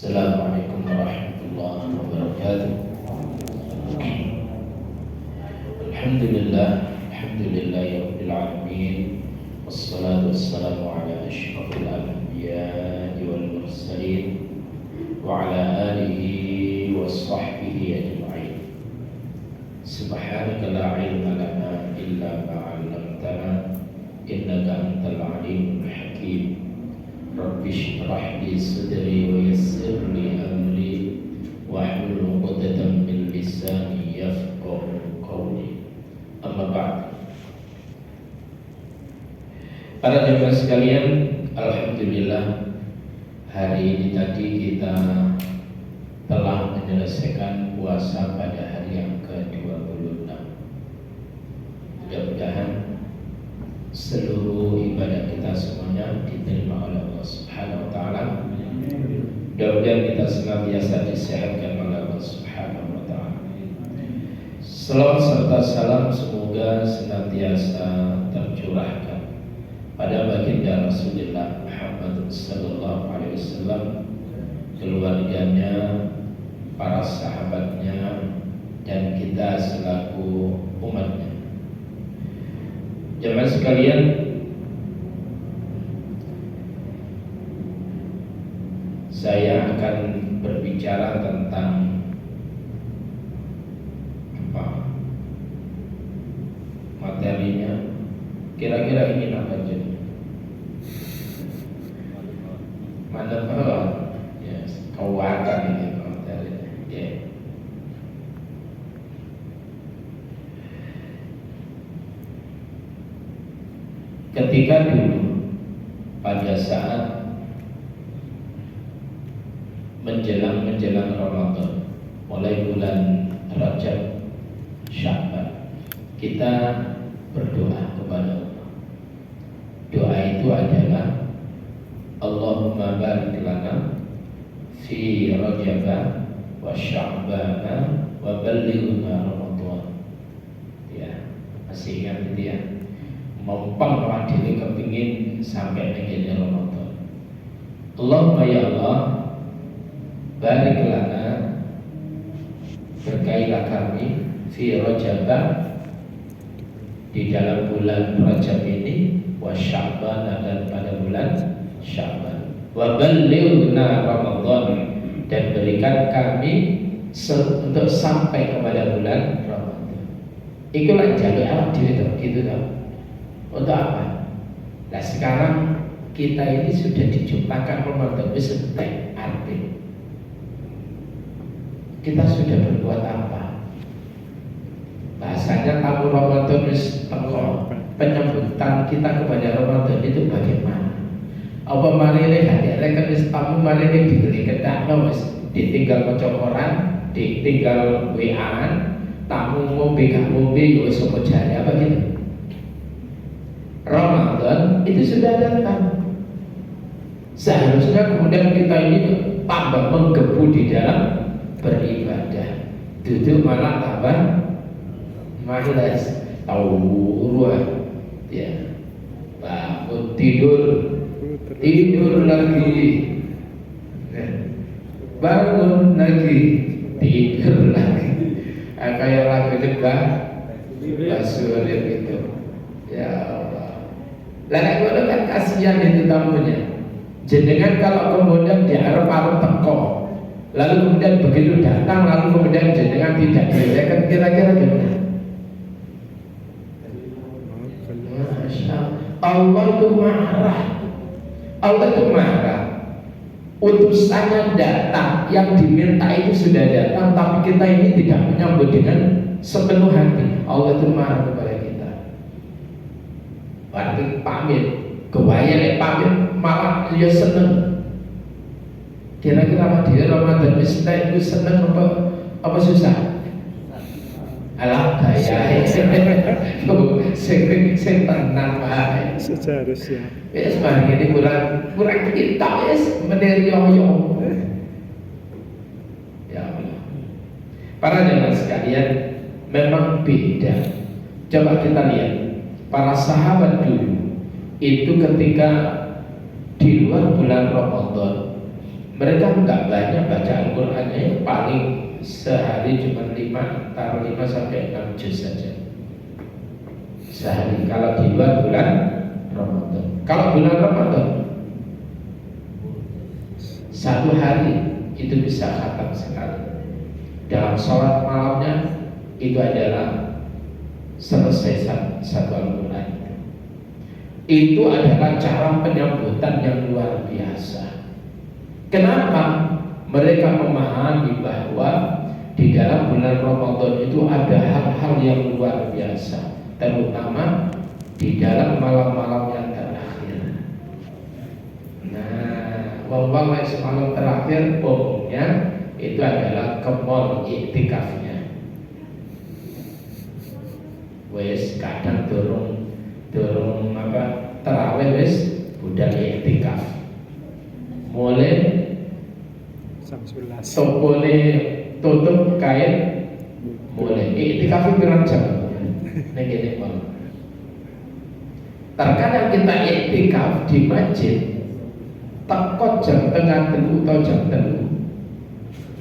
Assalamualaikum warahmatullahi wabarakatuh. Alhamdulillahirabbil alamin. Wassalatu wassalamu ala asyrafil anbiya'i wal mursalin wa ala alihi washabbihi ajma'in. Subhanaka la ilma lana illa ma 'allamtana innaka antal alimul hakim. Rabbi shrah li sadri wa yassir li amri wahlul 'uqdatam min lisani yafqahu qawli. Amma ba'd. Para jemaah sekalian, alhamdulillah hari ini tadi kita telah menyelesaikan puasa pada hari yang ke-26. Mudah-mudahan seluruh ibadah kita semuanya diterima oleh Allah Subhanahu wa taala. Mudah-mudahan kita senantiasa disehatkan oleh Allah Subhanahu wa taala. Selawat serta salam semoga senantiasa tercurahkan pada baginda Rasulullah Muhammad sallallahu alaihi wasallam, keluarganya, para sahabatnya, dan kita selaku umatnya. Jemaah sekalian, saya akan berbicara tentang materinya. Kira-kira ini apa jadi? Manfaat, ya, keuangan ini materinya. Ya. Ketika dulu pada saat menjelang Ramadan, mulai bulan Rajab, Sya'ban, kita berdoa kepada Allah. Doa itu adalah Allahumma barik lana fi Rajab wa Sya'ban wa ballighna Ramadan. Ya, masih ingat itu ya? Mumpang awak dhewe kepingin sampai dengan Ramadan. Allahumma ya Allah, barik lana, berkailah kami fi Rajab, di dalam bulan Rajab ini, wa Sya'ban, dan pada bulan Sya'ban, wa ballighna Ramadan, dan berikan kami untuk sampai kepada bulan Ramadan. Itulah jalur awak dhewe gitu tau. Untuk apa? Nah sekarang kita ini sudah diciptakan Ramadan sebagai arti. Kita sudah berbuat apa? Bahasanya tamu Ramadan tengok. Penyambutan kita kepada Ramadan itu bagaimana? Apa marine hadirkan tamu marine dibeli kedak wis ditinggal maca Quran, ditinggal WA-an, tamu ngombe gak ngombe yo wis apa jare apa gitu. Ramadan itu sudah datang. Seharusnya kemudian kita ini tambah menggebu di dalam beribadah. Duduk malah tambah malas, tahu ya. Bangun tidur lagi, bangun lagi, tidur lagi. Kayak lagu Jebak Basulir itu. Ya Allah. Lah kalau kan kasihan itu tamunya. Jenengan kalau kemudian diarep-arep teko, lalu kemudian begitu datang, lalu kemudian jenengan tidak dilayakan, kira-kira gimana? Masya Allah itu marah. Allah itu marah. Utusannya datang, yang diminta itu sudah datang, tapi kita ini tidak menyambut dengan sepenuh hati. Allah itu marah kepada kita. Berarti pamit, kebayang pamit malah dia seneng. Kira-kira dia Ramadan itu seneng apa susah? Alah gaya sing tenang wae. Seharusnya. Wis mari ini kurang kita wis meneriyo. Ya Allah. Para jemaah sekalian, memang beda. Coba kita lihat para sahabat dulu itu ketika di luar bulan Ramadan Mereka nggak banyak baca Al-Qur'annya, paling sehari cuma 5 sampai 6 juz saja sehari kalau di luar bulan Ramadan. Kalau bulan Ramadan satu hari itu bisa khatam sekali. Dalam sholat malamnya itu adalah selesai satu Al-Quran. Itu adalah cara penyambutan yang luar biasa. Kenapa? Mereka memahami bahwa di dalam bulan Ramadan itu ada hal-hal yang luar biasa, terutama di dalam malam-malam yang terakhir. Nah, malam terakhir umumnya itu adalah ke mall iktikafnya. Wes kadang turun terawih wes budal iktikaf. Mulai topone tutup kain mulai iktikaf pirang jam. Nek kene pon. Terkadang kita iktikaf di masjid teko jam tengah telu atau jam telu.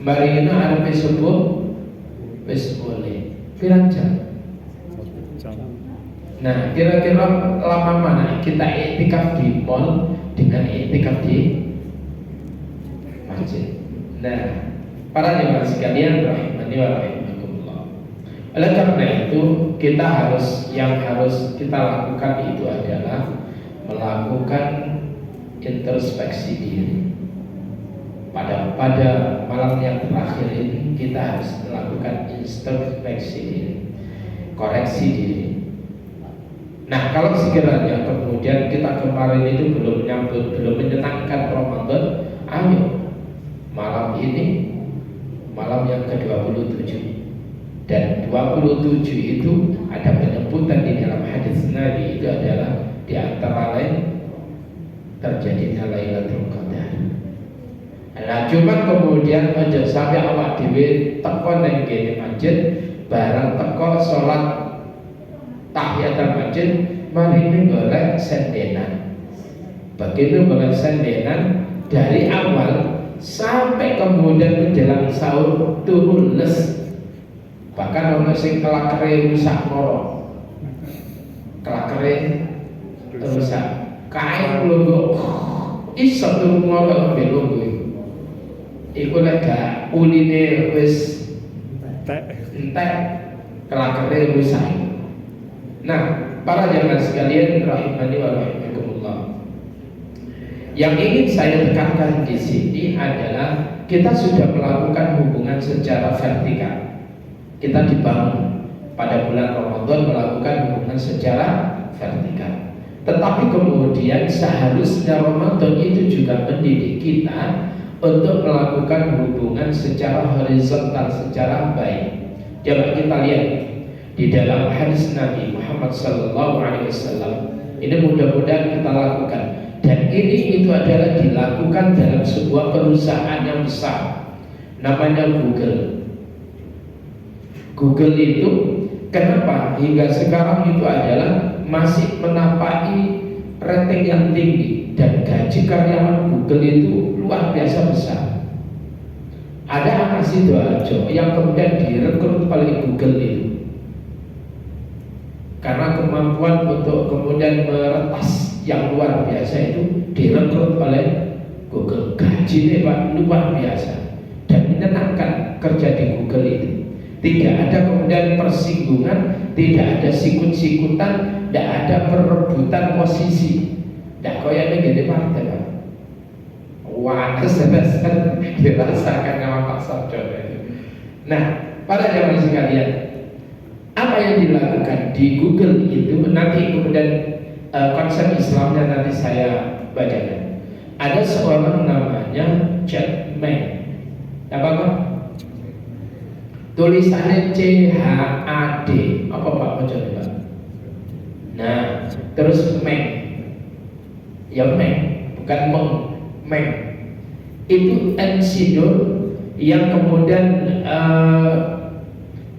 Mari kita arep subuh wis mulai pirang jam. Nah, kira-kira lama mana kita iktikaf di mall dengan iktikaf di masjid? Nah, para jemaah sekalian rahimani wa rahimakumullah. Oleh karena itu, yang harus kita lakukan itu adalah melakukan introspeksi diri. Pada malam yang terakhir ini kita harus melakukan introspeksi diri, koreksi diri. Nah, kalau sekiranya kemudian kita kemarin itu belum menyenangkan Ramadan, ayo malam ini malam yang ke-27, dan 27 itu ada penyebutan di dalam hadis Nabi, itu adalah di antara lain terjadinya Lailatul Qadar. Nah, cuman kemudian aja sampai awak dhewe teko nang kene masjid, barang teko salat tahiyatul masjid, mari golek sendenan. Begitu golek sendenan dari awal sampai kemudian menjelang sahur turun les. Bahkan orang sing kelakere rusak loro. Kelakere rusak. Kae lungguh iso turun loro ambek lungguh. Iku lek gak uline wis entek kelakere rusak. Nah, para jamaah sekalian rahimani wa rahimakumullah. Yang ingin saya tekankan di sini adalah kita sudah melakukan hubungan secara vertikal. Kita dibangun pada bulan Ramadan melakukan hubungan secara vertikal. Tetapi kemudian seharusnya Ramadan itu juga mendidik kita untuk melakukan hubungan secara horizontal, secara baik. Coba kita lihat di dalam hadis Nabi Muhammad SAW. Ini mudah-mudahan kita lakukan. Dan ini itu adalah dilakukan dalam sebuah perusahaan yang besar, namanya Google. Google itu kenapa hingga sekarang itu adalah masih menapaki rating yang tinggi, dan gaji karyawan Google itu luar biasa besar. Ada anak Sidoarjo yang kemudian direkrut oleh Google itu karena kemampuan untuk kemudian meretas yang luar biasa itu, direkrut oleh Google. Gajinya Pak luar biasa dan menyenangkan kerja di Google itu. Tidak ada kemudian persinggungan, tidak ada sikut-sikutan, tidak ada perebutan posisi. Tidak kayak ini partai Pak. Wah, dasar dirasakan sama Pak Sabdo itu. Nah, para jamaah sekalian, apa yang dilakukan di Google itu nanti kemudian konsep Islamnya nanti saya bacakan. Ada seorang namanya Jack Ma. Apa Pak? Tulisannya CHAD. Apa Pak? Baca Pak. Nah, terus Meng. Ya Meng, bukan Meng. Meng. Itu insinyur yang kemudian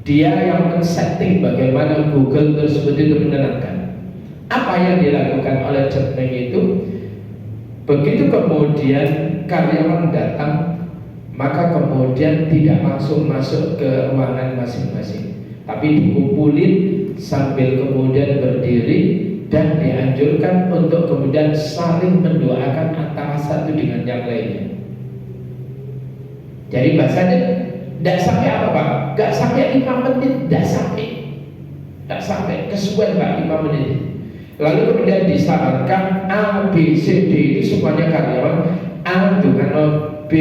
dia yang men-setting bagaimana Google tersebut itu menyenangkan. Apa yang dilakukan oleh Jack Ma itu? Begitu kemudian karyawan datang, maka kemudian tidak langsung masuk ke ruangan masing-masing, tapi dikumpulin sambil kemudian berdiri dan dianjurkan untuk kemudian saling mendoakan antara satu dengan yang lainnya. Jadi bahasanya tidak sampai apa Pak? Tidak sampai 5 menit, tidak sampai kesuwen Pak 5 menit. Lalu kemudian disarankan A, B, C, D itu semuanya karyawan, A dengan B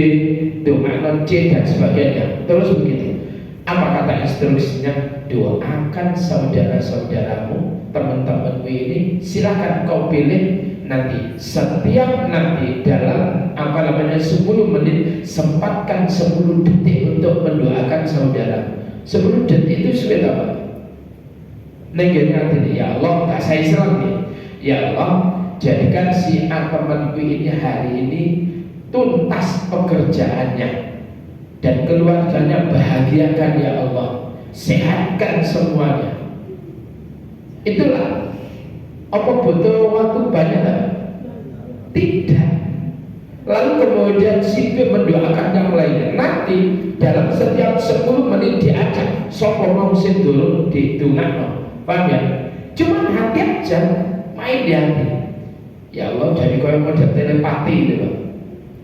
dengan C dan sebagainya. Terus begitu. Apa kata instruksinya? Doakan saudara-saudaramu, teman-temanmu ini, silakan kau pilih nanti. Setiap nanti dalam 10 menit sempatkan 10 detik untuk mendoakan saudara. 10 detik itu sudah apa? Neganya ini, ya Allah, tak saya Islam nih. Ya Allah, jadikan si A temanku ini hari ini tuntas pekerjaannya dan keluarganya bahagiakan ya Allah, sehatkan semuanya. Itulah. Apa butuh waktu banyak? Tidak. Lalu kemudian si B mendoakan yang lainnya. Nanti dalam setiap 10 menit diajak sapa mau sing durung didongakno. Paham ya? Cuma hati aja, main di hati. Ya Allah, jadi kau model telepati itu Pak.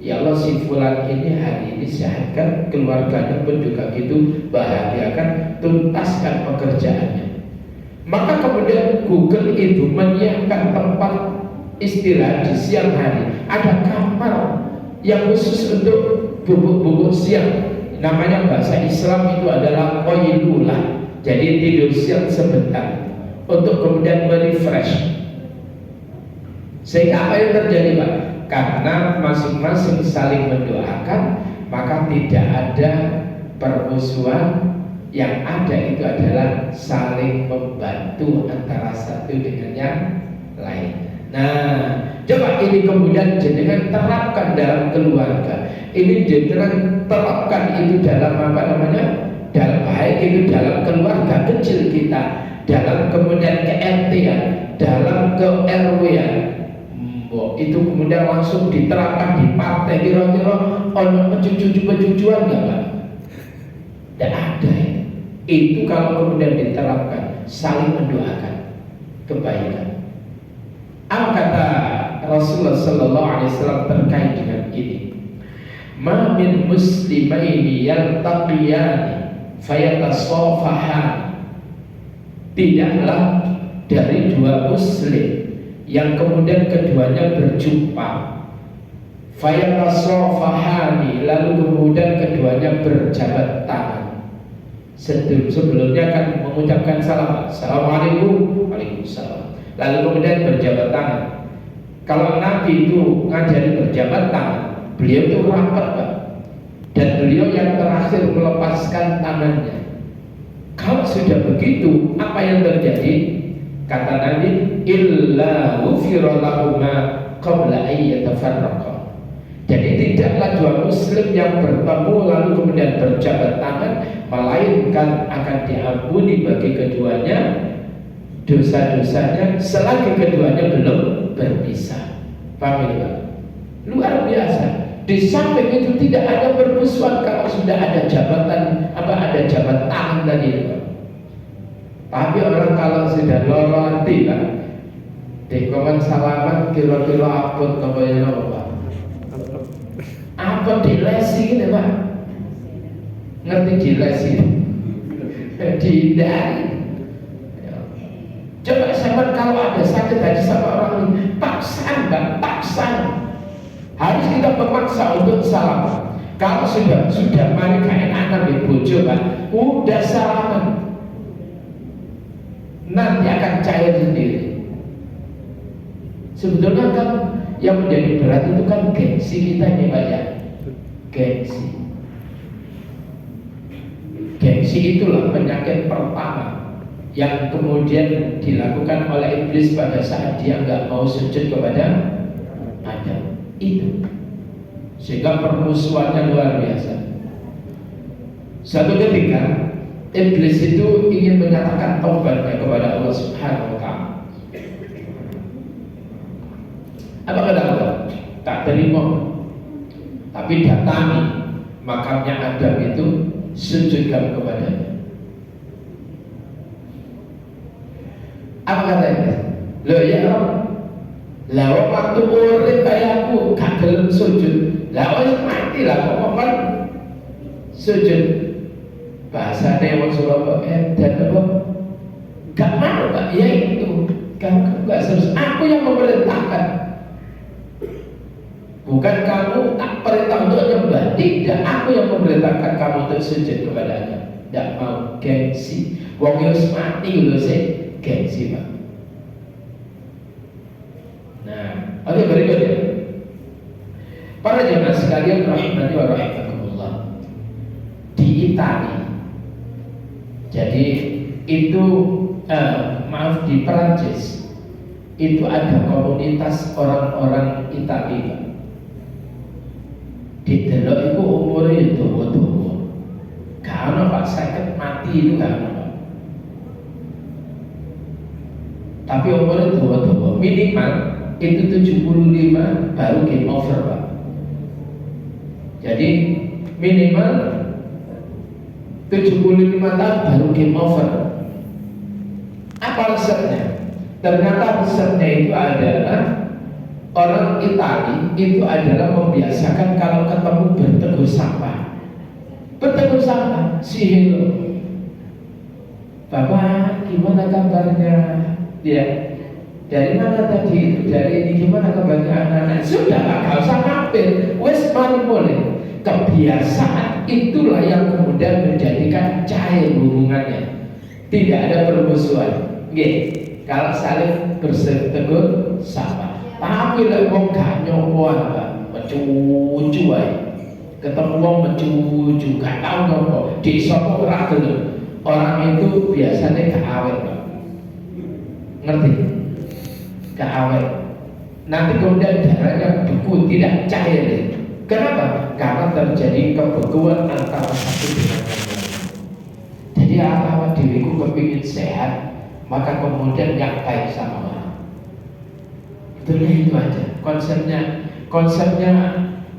Ya Allah, si fulan ini hari ini sehatkan, keluarganya pun juga gitu, bahagiakan, tuntaskan pekerjaannya. Maka kemudian Google itu menyiapkan tempat istirahat di siang hari. Ada kamar yang khusus untuk bubuk-bubuk siang. Namanya bahasa Islam itu adalah qailulah. Jadi tidur siang sebentar untuk kemudian merefresh. Sehingga apa yang terjadi Pak? Karena masing-masing saling mendoakan, maka tidak ada permusuhan. Yang ada itu adalah saling membantu antara satu dengan yang lain. Nah, coba ini kemudian jenengan terapkan dalam keluarga. Ini jenengan terapkan itu dalam dalam baik itu dalam keluarga kecil kita, dalam kemudian ke RT-an, dalam ke RW-an. Itu kemudian langsung diterapkan di partai. Kira-kira ono pecucuan nggak Pak? Tidak ada. Itu kalau kemudian diterapkan, saling mendoakan kebaikan. Apa kata Rasulullah Sallallahu Alaihi Wasallam terkait dengan ini? Ma min muslimaini yaltaqiyani fayatasafahan. Tidaklah dari dua muslim yang kemudian keduanya berjumpa, fayatasafahani, lalu kemudian keduanya berjabat tangan. Sebelumnya kan mengucapkan salam, assalamualaikum, waalaikumsalam. Lalu kemudian berjabat tangan. Kalau Nabi itu ngajari berjabat tangan, beliau itu rapat Pak, dan beliau yang terakhir melepaskan tangannya. Kalau sudah begitu, apa yang terjadi? Kata Nabi, illa ghufira lahuma qabla an yatafarraqa. Jadi tidaklah dua muslim yang bertemu lalu kemudian berjabat tangan, melainkan akan diampuni bagi keduanya dosa-dosanya selagi keduanya belum berpisah. Paham ya Pak? Luar biasa. Di samping itu tidak ada permusuhan kalau sudah ada jabatan ada jabat tangan tadi Pak. Tapi orang kalau sudah loro hati Pak, dikomen salaman kira-kira apot kebayang apa? Apa dilesi ini Pak? Ngerti dilesi? Dihindari. Coba sahabat kalau ada sakit hati sama orang ini, paksa Mbak, paksa. Harus kita memaksa untuk salam. Kalau sudah mari keenakan di bojo Pak, udah salaman, nanti akan cair sendiri. Sebetulnya kan yang menjadi berat itu kan gengsi kita ini Pak ya. Gengsi itulah penyakit pertama yang kemudian dilakukan oleh iblis pada saat dia nggak mau sujud kepada Adam. Itu sehingga permusuhannya luar biasa. Suatu ketika iblis itu ingin menyatakan taubatnya kepada Allah Subhanahu wa Ta'ala. Apa kata Allah? tak terima. Tapi datangi makamnya Adam itu, sujudkan kepadanya. Apa katanya? Loh ya Rob, lah waktu urip kayak aku gak gelem sujud, lah wis mati lah kok kan sujud. Bahasanya orang Surabaya dan apa? Gak mau Pak, ya itu kamu gak serius. Aku yang memerintahkan, bukan kamu tak perintah untuk nyembah. Tidak, aku yang memerintahkan kamu untuk sujud kepadanya. Tidak mau, gengsi. Wong harus mati loh sih, gengsi Pak. Nah, oke, berikutnya. Para jemaah sekalian rahimani wa rahimakumullah. Di Italia, jadi itu di Perancis itu ada komunitas orang-orang Italia. Di delok itu umurnya dawa-dawa. Gak ono Pak, sakit mati itu gak ono Pak. Tapi umurnya dawa-dawa, minimal itu 75 baru game over Pak. Jadi minimal 75 tahun baru game over. Apa risetnya? Ternyata risetnya itu adalah orang Itali itu adalah membiasakan kalau ketemu bertegur sapa. Bertegur sapa, si hello. Bapak, gimana kabarnya? Ya, dari mana tadi itu? Dari ini, gimana kabarnya anak-anak? Sudah lah, gak usah mampir. Wes mari boleh. Kebiasaan itulah yang kemudian menjadikan cair hubungannya. Tidak ada permusuhan. Kalau saling bertegur sapa. Tapi lek wong gak nyopoan Pak, mencucu ae. Ketemu wong mencucu, gak tau nyopo. Di sapa ora gelem. Orang itu biasanya gak awet Pak. Ngerti? Gak awet. Nanti kemudian darahnya beku, tidak cair. Kenapa? Karena terjadi kebekuan antara satu dengan yang lain. Jadi awak diriku kepingin sehat, maka kemudian yang baik sama orang. Betulnya itu aja konsepnya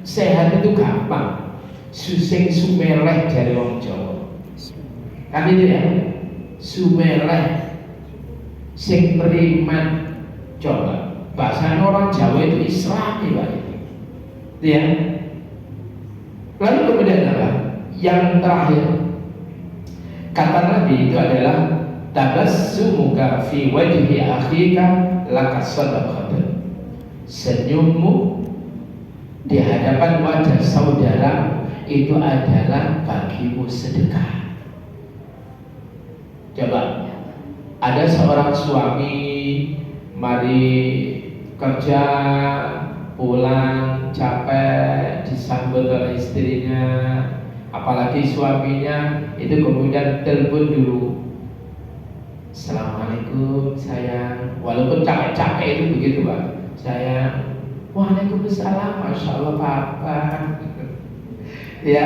sehat itu gampang. Susing sumeleh dari wong Jawa kan itu ya, sumeleh sing priman. Coba bahasanya orang Jawa itu Islami Pak itu ya. Lalu kemudian apa? Yang terakhir kata Nabi itu adalah tabassumuka fi wajhi akhika laka sadaqatun. Senyummu di hadapan wajah saudara itu adalah bagimu sedekah. Coba, ada seorang suami mari kerja pulang capek disambut oleh istrinya, apalagi suaminya itu kemudian telepon dulu, Assalamualaikum sayang, walaupun capek-capek itu begitu Pak, sayang. Waalaikumsalam, Masya Allah Papa. Ya,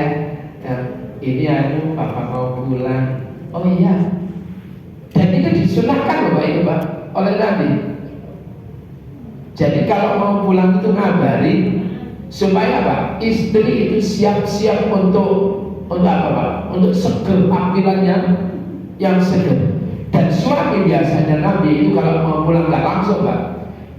ini Papa mau pulang. Oh iya. Dan itu disunahkan loh Pak itu Pak oleh Nabi. Jadi kalau mau pulang itu ngabari supaya apa? Istri itu siap-siap untuk apa Pak? Untuk seger, tampilannya yang seger. Dan suami biasanya Nabi itu kalau mau pulang nggak langsung Pak,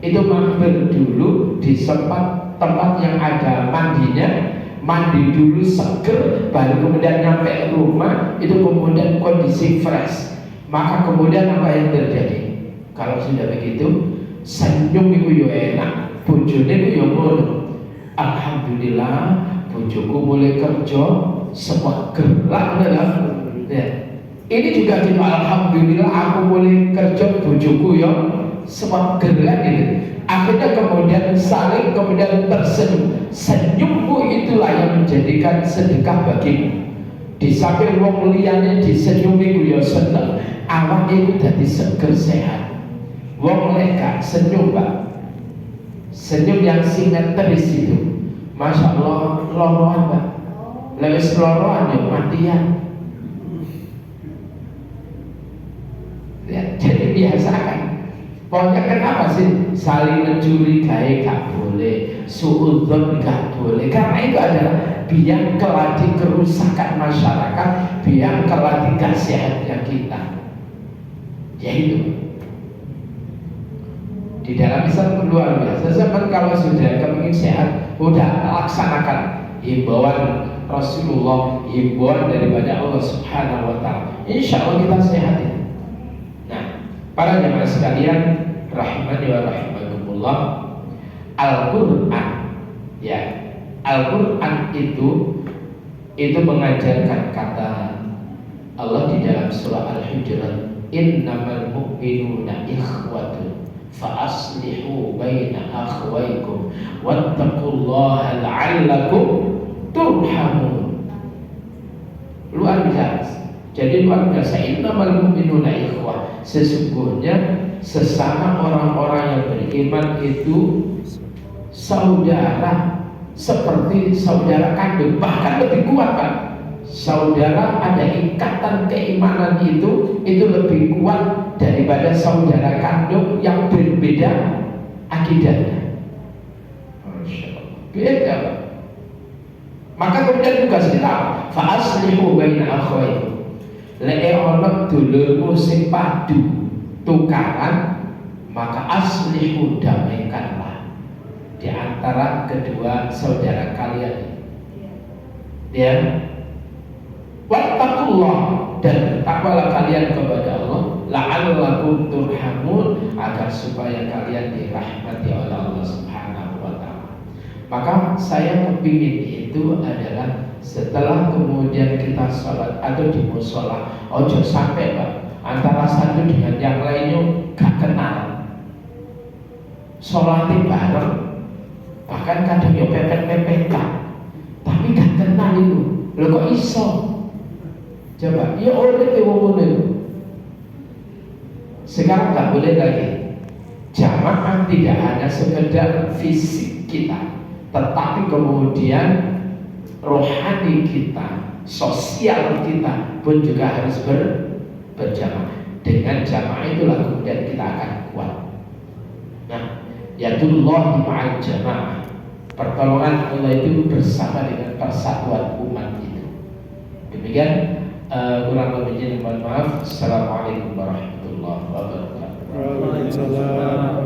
itu mampir dulu di tempat yang ada mandinya, mandi dulu seger, baru kemudian nyampe rumah itu kemudian kondisi fresh. Maka kemudian apa yang terjadi? Kalau sudah begitu, senyum itu yo enak, bojone itu yo ngono. Alhamdulillah, bojoku mulai kerja, semua gerak ya. Ini juga gitu, alhamdulillah aku mulai kerja, bojoku yo semua gerak gitu. Akhirnya kemudian saling kemudian tersenyum. Senyummu itulah yang menjadikan sedekah bagimu. Di samping wong liyane disenyumi ku yo seneng, awak iku dadi seger sehat. Wong lek senyum Pak, senyum yang simetris itu, Masya Allah, loroan Pak. Lewis loroan yo matian. Ya, jadi biasakan. Pokoknya kenapa sih saling mencurigai gak boleh, suudzon gak boleh? Karena itu adalah biang keladi kerusakan masyarakat, biang keladi gak sehatnya kita. Yaitu di dalam Islam luar biasa. Zaman kalau sudah kepingin sehat, udah laksanakan himbauan Rasulullah, himbauan daripada Allah Subhanahu Wa Taala. Insya Allah kita sehat. Nah, para jemaah sekalian, rahimani wa rahimakumullah, Al-Quran, ya, Al-Quran itu mengajarkan kata Allah di dalam surah Al-Hujurat, innamal mu'minuna ikhwatun fa aslihu baina akhwaykum wattaqullaha la'allakum turhamun. Luar biasa. Jadi luar biasa, innamal mu'minuna ikhwah, sesungguhnya sesama orang-orang yang beriman itu saudara, seperti saudara kandung, bahkan lebih kuat Pak. Saudara, ada ikatan keimanan itu lebih kuat daripada saudara kandung yang berbeda akidahnya. Masya Allah, beda Pak. Maka kemudian tugas kita, fa aslihu baina akhwaykum. Lek ana dulurmu sing padu tukaran, maka aslihu, damaikanlah di antara kedua saudara kalian. Ya, wattaqullah, dan takwalah kalian kepada Allah, la'allakum turhamun, agar supaya kalian dirahmati oleh Allah Subhanahu Wa Taala. Maka saya kepingin itu adalah setelah kemudian kita sholat atau di musola, ojo sampai Pak antara satu dengan yang lainnya gak kenal, sholatnya bareng, bahkan kadang ya pepet-pepetan, tapi gak kenal itu. Lo kok iso? Coba, ya oleh itu. Sekarang gak boleh lagi. Jamaah tidak hanya sekedar fisik kita, tetapi kemudian rohani kita, sosial kita pun juga harus berjamaah. Dengan jamaah itulah kemudian kita akan kuat. Nah, yadullahi ma'al jamaah, pertolongan Allah itu bersama dengan persatuan umat itu. Demikian, kurang lebihnya mohon maaf. Assalamualaikum warahmatullahi wabarakatuh. Waalaikumsalam.